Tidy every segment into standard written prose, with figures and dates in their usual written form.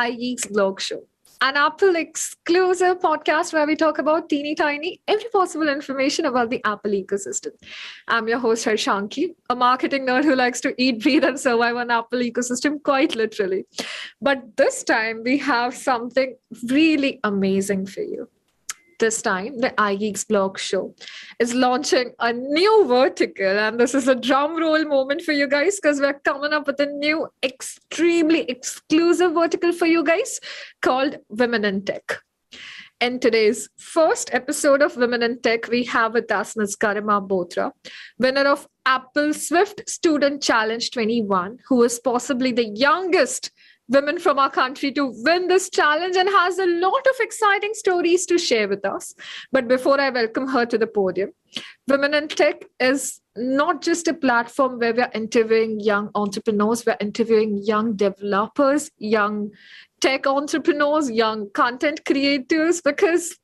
iGeeksBlog show, an Apple exclusive podcast where we talk about teeny tiny, every possible information about the Apple ecosystem. I'm your host, Harshanki, a marketing nerd who likes to eat, breathe, and survive on Apple ecosystem quite literally. But this time we have something really amazing for you. This time, the iGeeks blog show is launching a new vertical, and this is a drum roll moment for you guys because we're coming up with a new, extremely exclusive vertical for you guys called Women in Tech. In today's first episode of Women in Tech, we have with us Ms. Garima Bothra, winner of Apple Swift Student Challenge 21, who is possibly the youngest women from our country to win this challenge and has a lot of exciting stories to share with us. But before I welcome her to the podium, Women in Tech is not just a platform where we're interviewing young entrepreneurs, we're interviewing young developers, young tech entrepreneurs, young content creators, because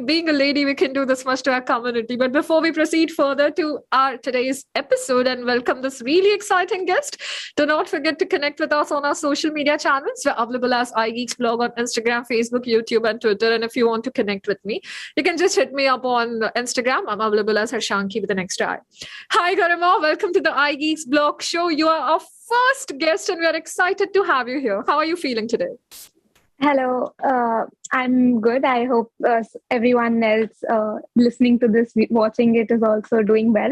being a lady, we can do this much to our community. But before we proceed further to our today's episode and welcome this really exciting guest, do not forget to connect with us on our social media channels. We're available as iGeeksBlog on Instagram, Facebook, YouTube, and Twitter. And if you want to connect with me, you can just hit me up on Instagram. I'm available as Harshanki with an extra I. Hi, Garima. Welcome to the iGeeksBlog show. You are our first guest, and we are excited to have you here. How are you feeling today? Hello, I'm good. I hope everyone else listening to this, watching it is also doing well.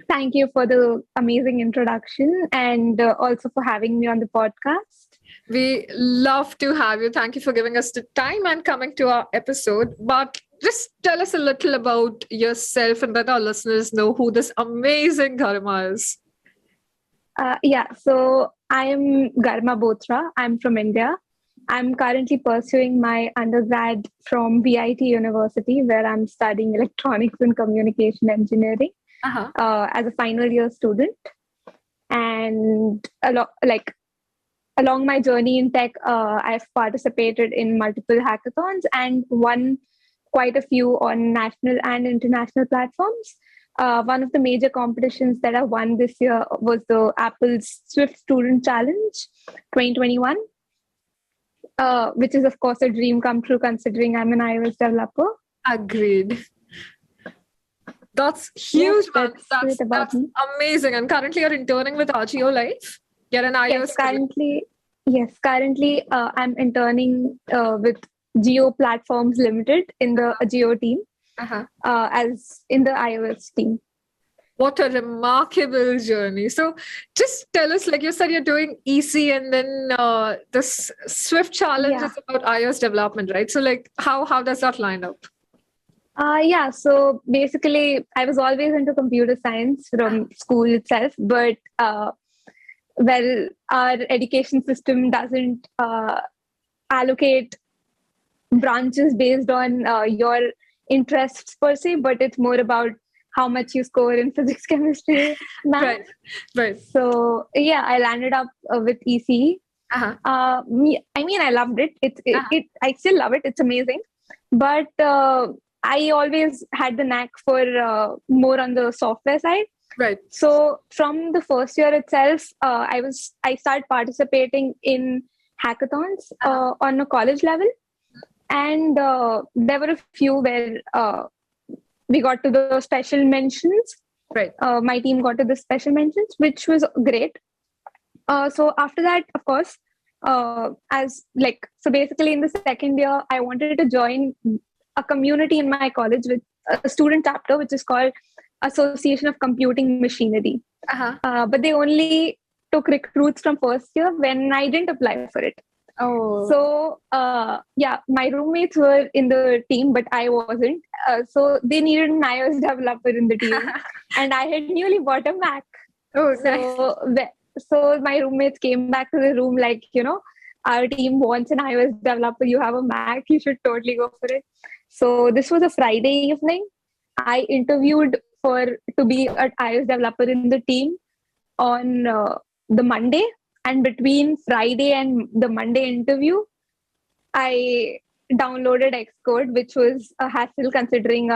Thank you for the amazing introduction and also for having me on the podcast. We love to have you. Thank you for giving us the time and coming to our episode. But just tell us a little about yourself and let our listeners know who this amazing Garima is. So I am Garima Bothra. I'm from India. I'm currently pursuing my undergrad from VIT University, where I'm studying electronics and communication engineering as a final year student. And along my journey in tech, I've participated in multiple hackathons and won quite a few on national and international platforms. One of the major competitions that I won this year was the Apple's Swift Student Challenge 2021, which is, of course, a dream come true considering I'm an iOS developer. Agreed. That's huge, man. That's amazing. And currently you're interning with Agio Life? You're an iOS Currently I'm interning with Geo Platforms Limited in the Agio team. As in the iOS team. What a remarkable journey. So just tell us, like you said, you're doing EC and then this Swift challenge is about iOS development, right? So how does that line up? So basically I was always into computer science from school itself, but our education system doesn't allocate branches based on your interests per se, but it's more about how much you score in physics, chemistry, math. Right. So I landed up with EC. I loved it. I still love it. It's amazing. But I always had the knack for more on the software side. Right. So from the first year itself, I started participating in hackathons on a college level. And there were a few where we got to the special mentions. Right. My team got to the special mentions, which was great. So after that, of course, basically in the second year, I wanted to join a community in my college with a student chapter, which is called Association of Computing Machinery. But they only took recruits from first year when I didn't apply for it. Oh. So, my roommates were in the team, but I wasn't. So they needed an iOS developer in the team. And I had newly bought a Mac. Oh, nice. So my roommates came back to the room like, our team wants an iOS developer. You have a Mac. You should totally go for it. So this was a Friday evening. I interviewed to be an iOS developer in the team on the Monday. And between Friday and the Monday interview, I downloaded Xcode, which was a hassle considering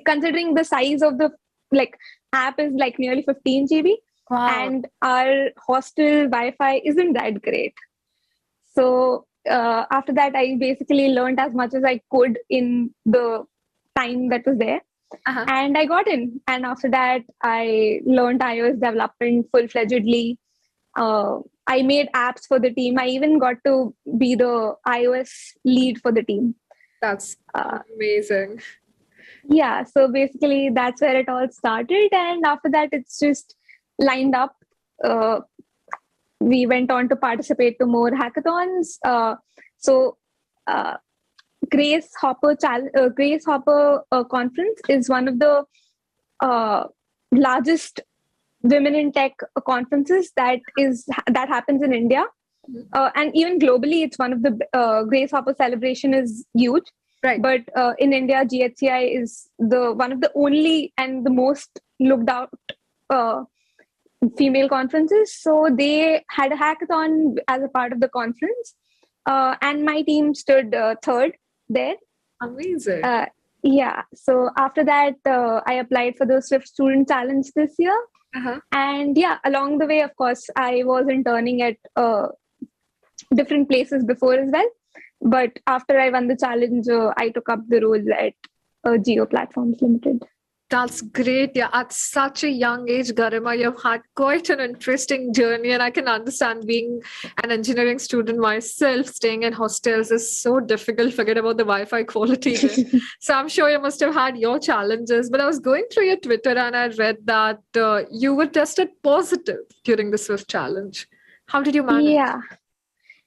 considering the size of the app is nearly 15 GB. Wow. And our hostel Wi-Fi isn't that great. So after that, I basically learned as much as I could in the time that was there. Uh-huh. And I got in. And after that, I learned iOS development full-fledgedly. I made apps for the team. I even got to be the iOS lead for the team. That's amazing. Yeah, so basically that's where it all started. And after that, it's just lined up. We went on to participate to more hackathons. So Grace Hopper conference is one of the largest women in tech conferences that happens in India, and even globally, it's one of the Grace Hopper celebration is huge. Right. But in India, GHCI is the one of the only and the most looked out female conferences. So they had a hackathon as a part of the conference, and my team stood third there. Amazing. Yeah. So after that, I applied for the Swift Student Challenge this year. Uh-huh. And yeah, along the way, of course, I was interning at different places before as well. But after I won the challenge, I took up the role at Geo Platforms Limited. That's great. Yeah, at such a young age, Garima, you've had quite an interesting journey. And I can understand being an engineering student myself, staying in hostels is so difficult. Forget about the Wi-Fi quality there. So I'm sure you must have had your challenges. But I was going through your Twitter and I read that you were tested positive during the Swift challenge. How did you manage? Yeah.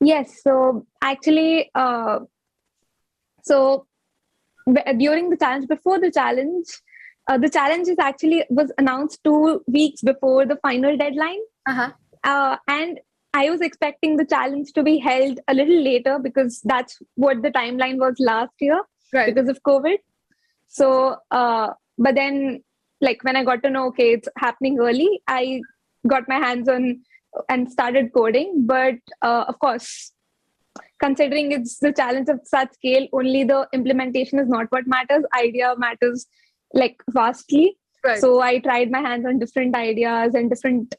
Yes. So actually, during the challenge, before the challenge is actually was announced 2 weeks before the final deadline. Uh-huh. And I was expecting the challenge to be held a little later because that's what the timeline was last year, Right. because of COVID. So, but then, like when I got to know, okay, it's happening early, I got my hands on and started coding. But of course, considering it's the challenge of such scale, only the implementation is not what matters. Idea matters like vastly. Right. So I tried my hands on different ideas and different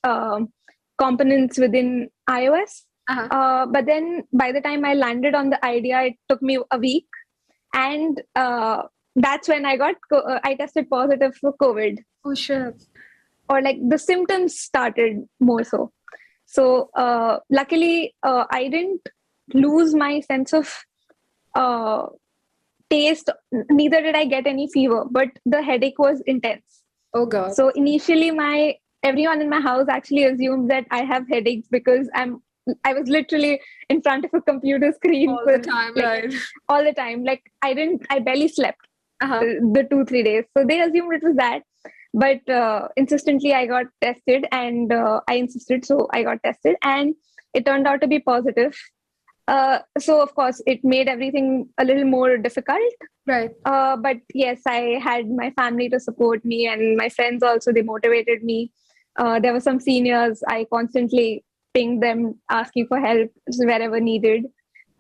components within iOS. Uh-huh. But then by the time I landed on the idea, it took me a week. And that's when I tested positive for COVID. Oh, sure. Or like the symptoms started more so. So luckily, I didn't lose my sense of taste. Neither did I get any fever, but the headache was intense. Oh, God. So initially, everyone in my house actually assumed that I have headaches because I was literally in front of a computer screen all the time, right? All the time. Like I barely slept the 2-3 days. So they assumed it was that. But insistently, I got tested, and I insisted, so I got tested, and it turned out to be positive. So of course, it made everything a little more difficult. Right. But yes, I had my family to support me, and my friends also, they motivated me. There were some seniors, I constantly pinged them asking for help wherever needed.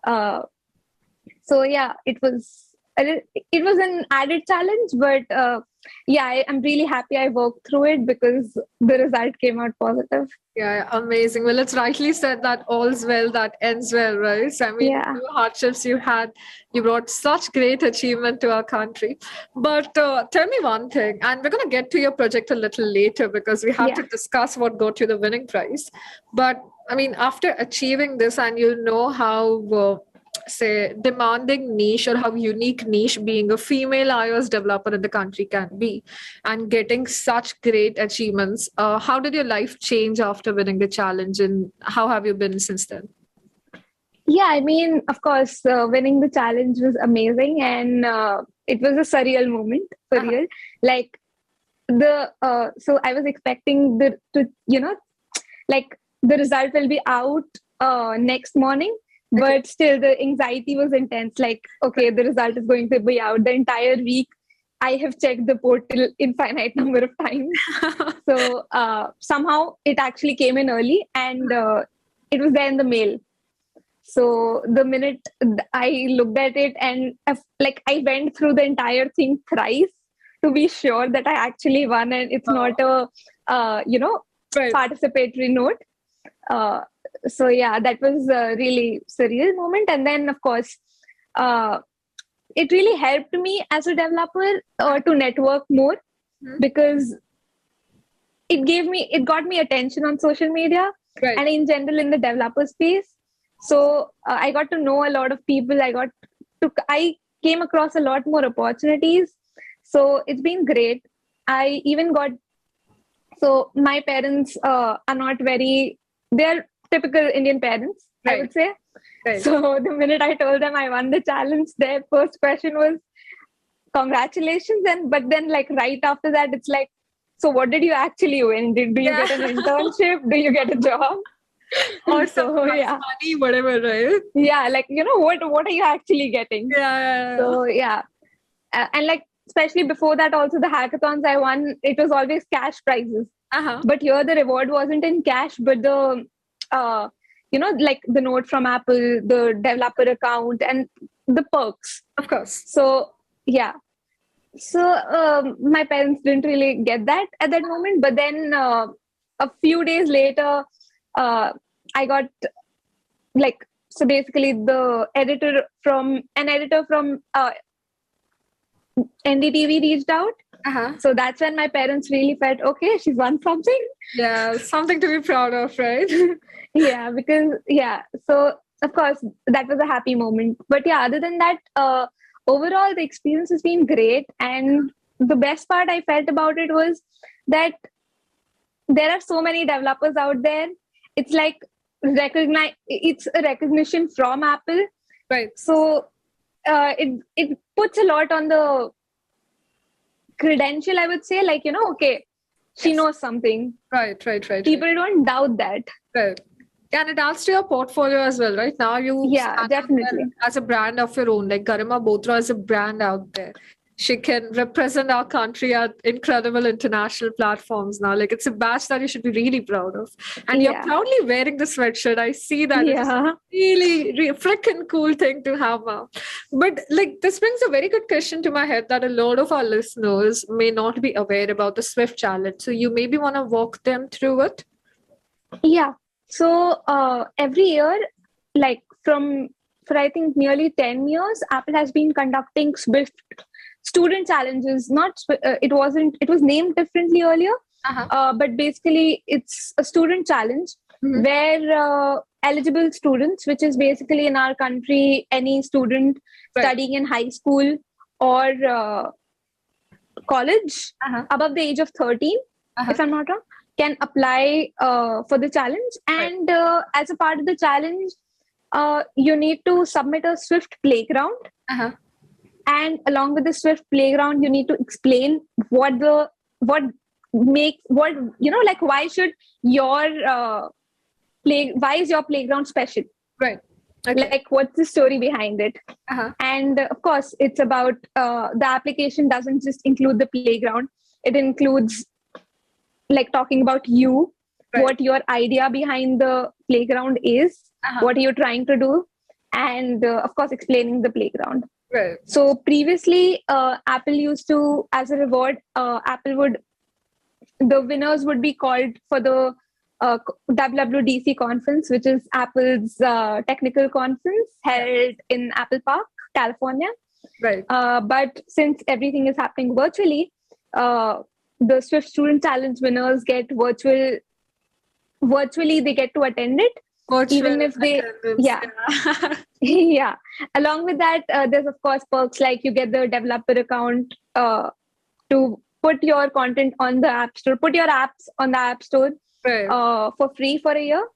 So yeah, it was an added challenge, but yeah, I'm really happy I worked through it because the result came out positive. Yeah, amazing. Well, it's rightly said that all's well that ends well, right? So, I mean, Yeah. the hardships you had, you brought such great achievement to our country. But tell me one thing, and we're going to get to your project a little later because we have to discuss what got you the winning prize. But I mean, after achieving this, and you know how say demanding niche or how unique niche being a female iOS developer in the country can be, and getting such great achievements, how did your life change after winning the challenge, and how have you been since then? Yeah, I mean, of course, winning the challenge was amazing, and it was a surreal moment for real. Like so I was expecting the result will be out next morning. But still, the anxiety was intense. Like, okay, the result is going to be out. The entire week, I have checked the portal infinite number of times. So somehow it actually came in early, and it was there in the mail. So the minute I looked at it, and I went through the entire thing thrice to be sure that I actually won, and it's not a Right. participatory note. So yeah, that was a really surreal moment. And then of course, it really helped me as a developer to network more, because it got me attention on social media, Right. and in general in the developer space. So I got to know a lot of people. I came across a lot more opportunities. So it's been great. I even got, so my parents are not very, they're typical Indian parents, I Right. would say. Right. So the minute I told them I won the challenge, their first question was, congratulations. But then like right after that, it's like, so what did you actually win? Do you Yeah. get an internship? Do you get a job? Or some So prize yeah, money, whatever, right? yeah, like what are you actually getting? Yeah. So yeah, and like especially before that, also the hackathons I won, it was always cash prizes. Uh-huh. But here the reward wasn't in cash, but the like the note from Apple, the developer account, and the perks. Of course. So yeah, so my parents didn't really get that at that moment. But then a few days later, I got like, so basically the editor from NDTV reached out. Uh-huh. So that's when my parents really felt, okay, she's won something. Yeah, something to be proud of, right? Yeah, because so of course that was a happy moment. But yeah, other than that, overall the experience has been great. And the best part I felt about it was that there are so many developers out there. It's like it's a recognition from Apple. Right. So it puts a lot on the credential, I would say. Like, okay, she knows something. Right. People don't doubt that. Right. And it adds to your portfolio as well, right? Now you Yeah, stand out definitely. there as a brand of your own. Like Garima Bothra is a brand out there. She can represent our country at incredible international platforms now. Like it's a badge that you should be really proud of. And you're Yeah. proudly wearing the sweatshirt. I see that. It's Yeah. a really freaking cool thing to have now. But like this brings a very good question to my head that a lot of our listeners may not be aware about the Swift challenge. So you maybe want to walk them through it. Yeah. So every year, like for I think nearly 10 years, Apple has been conducting Swift student challenges. It was named differently earlier, but basically it's a student challenge where eligible students, which is basically in our country, any student studying in high school or college above the age of 13, if I'm not wrong, can apply for the challenge. And as a part of the challenge, you need to submit a Swift playground. And along with the Swift playground, you need to explain why should your why is your playground special? Right. Okay. Like, what's the story behind it? And of course, it's about the application doesn't just include the playground. It includes like talking about you, what your idea behind the playground is, what are you trying to do, and of course, explaining the playground. Right. So previously, Apple used to, as a reward, the winners would be called for the WWDC conference, which is Apple's technical conference held in Apple Park, California. Right. But since everything is happening virtually, the Swift Student Challenge winners get virtually they get to attend it. Virtual even if they attendance. Yeah. Along with that, there's of course perks like you get the developer account to put your content on the app store, put your apps on the app store for free for a year.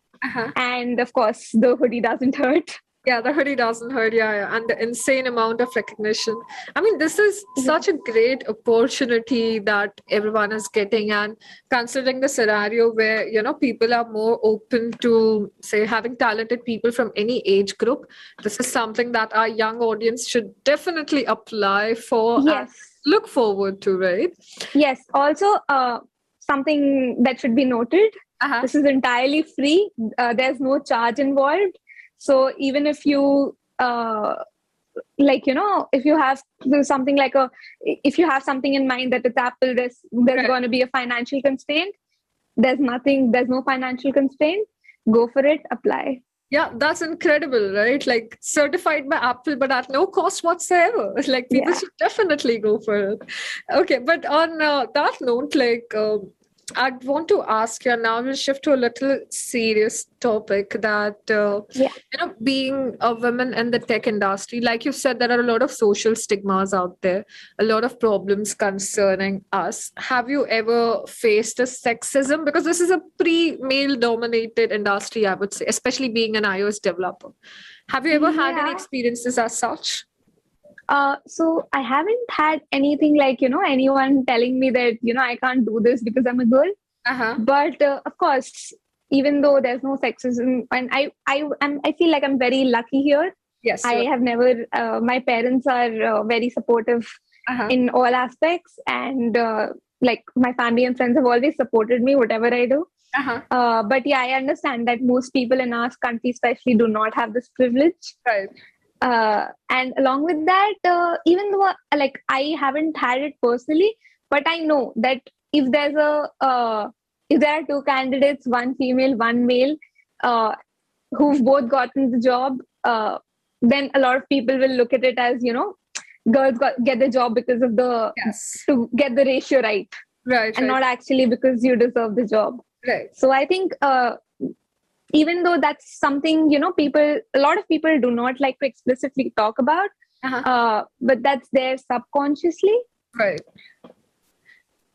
And of course, the hoodie doesn't hurt. Yeah, the hoodie doesn't hurt. Yeah. And the insane amount of recognition. I mean, this is such a great opportunity that everyone is getting. And considering the scenario where, people are more open to, say, having talented people from any age group, this is something that our young audience should definitely apply for and look forward to, right? Yes. Also, something that should be noted, this is entirely free. There's no charge involved. So even if you, if you have something if you have something in mind that it's Apple, there's going to be a financial constraint, there's no financial constraint, go for it, apply. Yeah, that's incredible, right? Like certified by Apple, but at no cost whatsoever. Like people should definitely go for it. Okay, but on that note, like I want to ask you, and now we'll shift to a little serious topic that, being a woman in the tech industry, like you said, there are a lot of social stigmas out there, a lot of problems concerning us. Have you ever faced a sexism? Because this is a pre-male dominated industry, I would say, especially being an iOS developer. Have you ever had any experiences as such? So I haven't had anything like, anyone telling me that, I can't do this because I'm a girl. But of course, even though there's no sexism, and I feel like I'm very lucky here. Yes. I have never, my parents are very supportive in all aspects. And like my family and friends have always supported me, whatever I do. But yeah, I understand that most people in our country especially do not have this privilege. Right. And along with that, even though like I haven't had it personally, but I know that if there are two candidates, one female, one male, who've both gotten the job, then a lot of people will look at it as, girls get the job because of to get the ratio right. Right. And not actually because you deserve the job. Right. So I think even though that's something, a lot of people do not like to explicitly talk about, but that's there subconsciously. Right.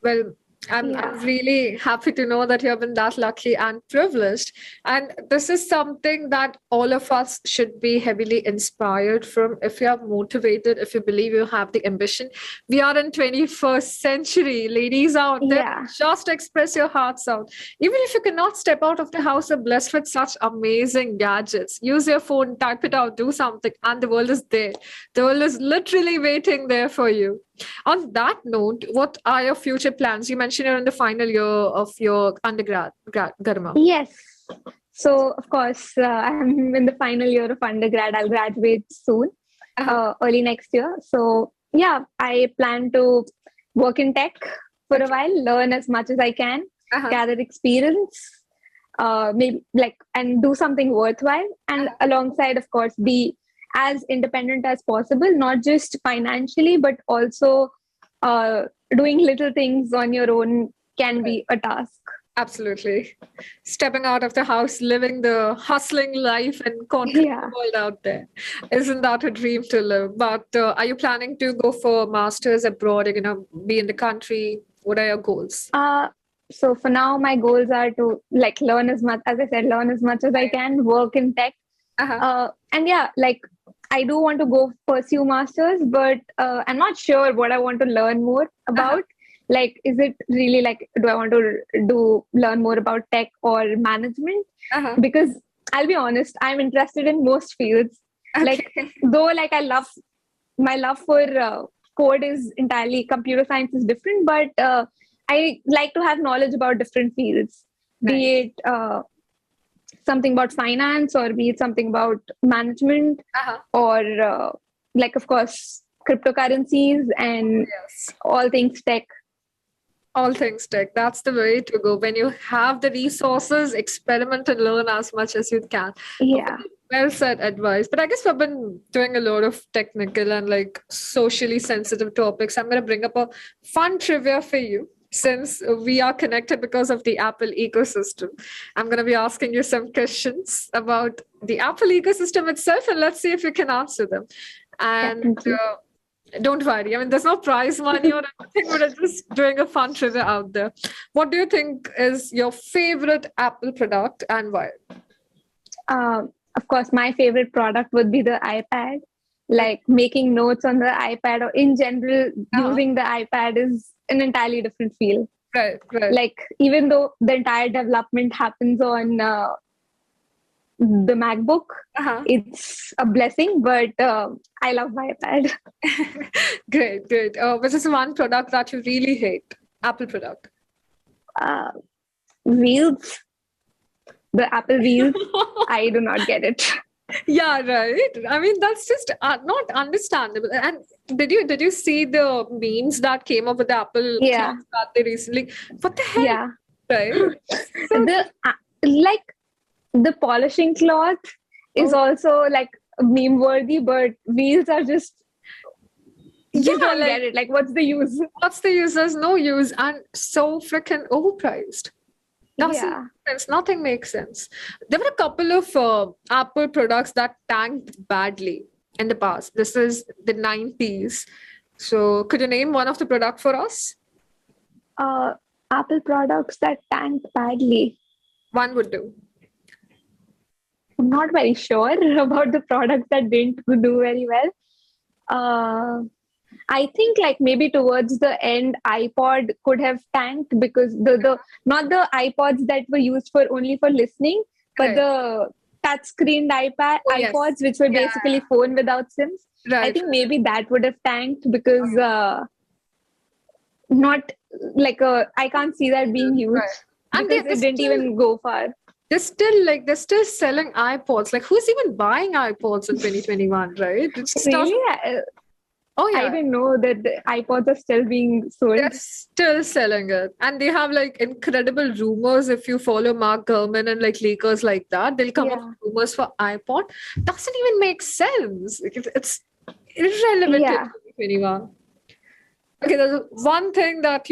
Well, I'm really happy to know that you have been that lucky and privileged. And this is something that all of us should be heavily inspired from. If you are motivated, if you believe you have the ambition, we are in 21st century. Ladies out there, just express your hearts out. Even if you cannot step out of the house, you're blessed with such amazing gadgets. Use your phone, type it out, do something, and the world is there. The world is literally waiting there for you. On that note, what are your future plans? You mentioned you're in the final year of your undergrad, Garima. Yes. So, of course, I'm in the final year of undergrad. I'll graduate soon, early next year. So, yeah, I plan to work in tech for a while, learn as much as I can, gather experience, maybe and do something worthwhile. And alongside, of course, be as independent as possible, not just financially, but also doing little things on your own can be a task. Absolutely. Stepping out of the house, living the hustling life and conquering the world out there. Isn't that a dream to live? But are you planning to go for masters abroad, be in the country? What are your goals? So for now, my goals are to learn as much, as I said, learn as much as I can, work in tech. And I do want to pursue masters, but I'm not sure what I want to learn more about. Is it really do I want to learn more about tech or management? Because I'll be honest, I'm interested in most fields. Though my love for code is entirely, computer science is different, but I like to have knowledge about different fields, be it something about finance, or be it something about management, or of course cryptocurrencies and all things tech. All things tech. That's the way to go. When you have the resources, experiment and learn as much as you can. Yeah. Well said advice. But I guess we've been doing a lot of technical and socially sensitive topics. I'm going to bring up a fun trivia for you. Since we are connected because of the Apple ecosystem, I'm going to be asking you some questions about the Apple ecosystem itself, and let's see if you can answer them. And don't worry, there's no prize money or anything, we're just doing a fun trivia out there. What do you think is your favorite Apple product and why? Of course, my favorite product would be the iPad. Making notes on the iPad, or in general, using the iPad is an entirely different feel. Right. Even though the entire development happens on the MacBook, it's a blessing, but I love my iPad. Great. Which is one product that you really hate? Apple product. Wheels. The Apple wheels. I do not get it. Yeah, right. That's just not understandable. And did you see the memes that came up with the Apple clocks that they recently? What the hell? Yeah. Right. So, The like the polishing cloth is Oh. also like meme worthy, but wheels are just you yeah, don't like get it. Like, what's the use? what's the use? There's no use and so freaking overpriced. Doesn't Yeah. make sense. Nothing makes sense. There were a couple of Apple products that tanked badly in the past. This is the 90s. So could you name one of the product for us? Uh, Apple products that tanked badly. One would do. I'm not very sure about the products that didn't do very well. Uh, I think like maybe towards the end, iPod could have tanked because the not the iPods that were used for only for listening, but Right. the touchscreen Oh, yes. iPods, which were Yeah. basically phone without SIMs. I Right. think maybe that would have tanked because not like I can't see that being used Right. And because it didn't even go far. they're still selling iPods. Like who's even buying iPods in 2021, right? It's just Really, oh I yeah. didn't know that the iPods are still being sold. They're still selling it. And they have like incredible rumors. If you follow Mark Gurman and like leakers like that, they'll come up Yeah. with rumors for iPod. Doesn't even make sense. Like, it's irrelevant in Yeah. 2021. Okay, there's one thing that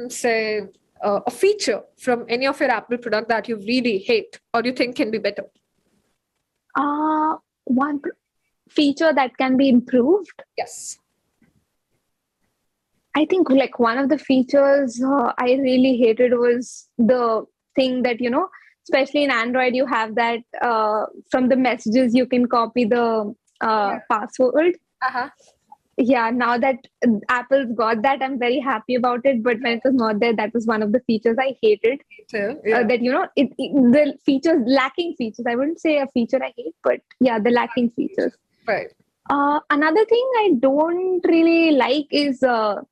say, a feature from any of your Apple product that you really hate or you think can be better. One feature that can be improved. Yes. I think like one of the features I really hated was the thing that, especially in Android, you have that from the messages, you can copy the password. Uh-huh. Yeah, now that Apple's got that, I'm very happy about it. But when it was not there, that was one of the features I hated. Me too. Yeah. That, the features, lacking features. I wouldn't say a feature I hate, but yeah, the lacking features. Right. Another thing I don't really like is the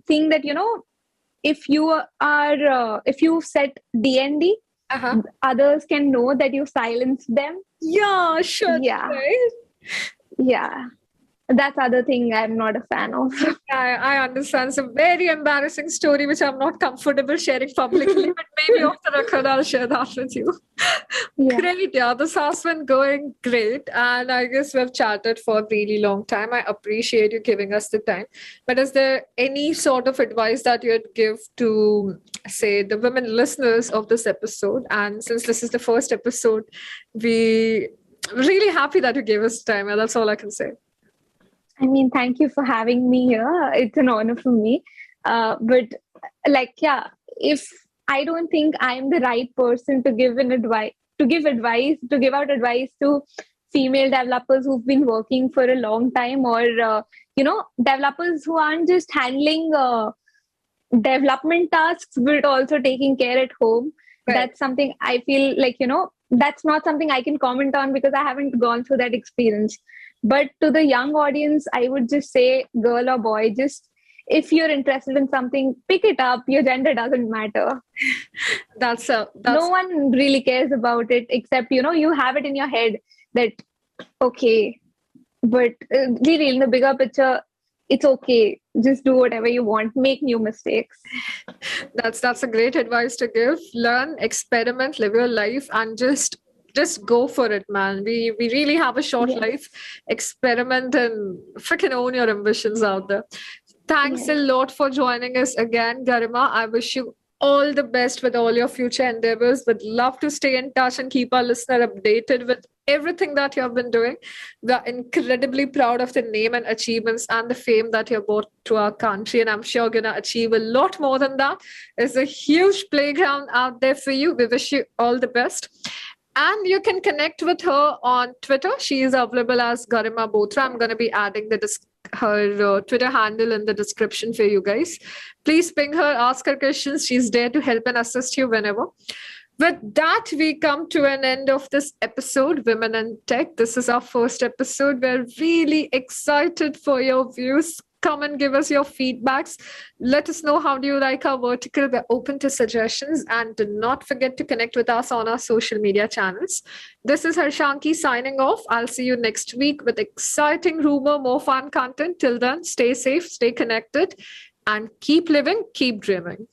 thing that if you set DND, Uh-huh. others can know that you silenced them. Yeah, sure. Yeah. Right. Yeah, that's other thing I'm not a fan of. I understand. It's a very embarrassing story which I'm not comfortable sharing publicly, but maybe off the record I'll share that with you. Yeah. Great, yeah. This has been going great. And I guess we've chatted for a really long time. I appreciate you giving us the time. But is there any sort of advice that you'd give to, say, the women listeners of this episode? And since this is the first episode, we really happy that you gave us time. And that's all I can say. I mean, thank you for having me here. It's an honor for me. But like, yeah, if I don't think I'm the right person to give out advice to female developers who've been working for a long time, or developers who aren't just handling development tasks but also taking care at home. Right. That's something I feel like that's not something I can comment on because I haven't gone through that experience. But to the young audience, I would just say, girl or boy, just if you're interested in something, pick it up. Your gender doesn't matter. That's No one really cares about it except you have it in your head that okay, but really in the bigger picture, it's okay. Just do whatever you want. Make new mistakes. That's a great advice to give. Learn, experiment, live your life, and just go for it, man. We really have a short Yes. life. Experiment and freaking own your ambitions out there. Thanks Yes. a lot for joining us again, Garima. I wish you all the best with all your future endeavors. Would love to stay in touch and keep our listener updated with everything that you have been doing. We're incredibly proud of the name and achievements and the fame that you brought to our country. And I'm sure you're going to achieve a lot more than that. There's a huge playground out there for you. We wish you all the best. And you can connect with her on Twitter. She is available as Garima Bothra. I'm going to be adding her Twitter handle in the description for you guys. Please ping her, ask her questions. She's there to help and assist you whenever. With that, we come to an end of this episode, Women in Tech. This is our first episode. We're really excited for your views. Come and give us your feedbacks. Let us know how do you like our vertical. We're open to suggestions, and do not forget to connect with us on our social media channels. This is Harshanki signing off. I'll see you next week with exciting rumor, more fun content. Till then, stay safe, stay connected, and keep living, keep dreaming.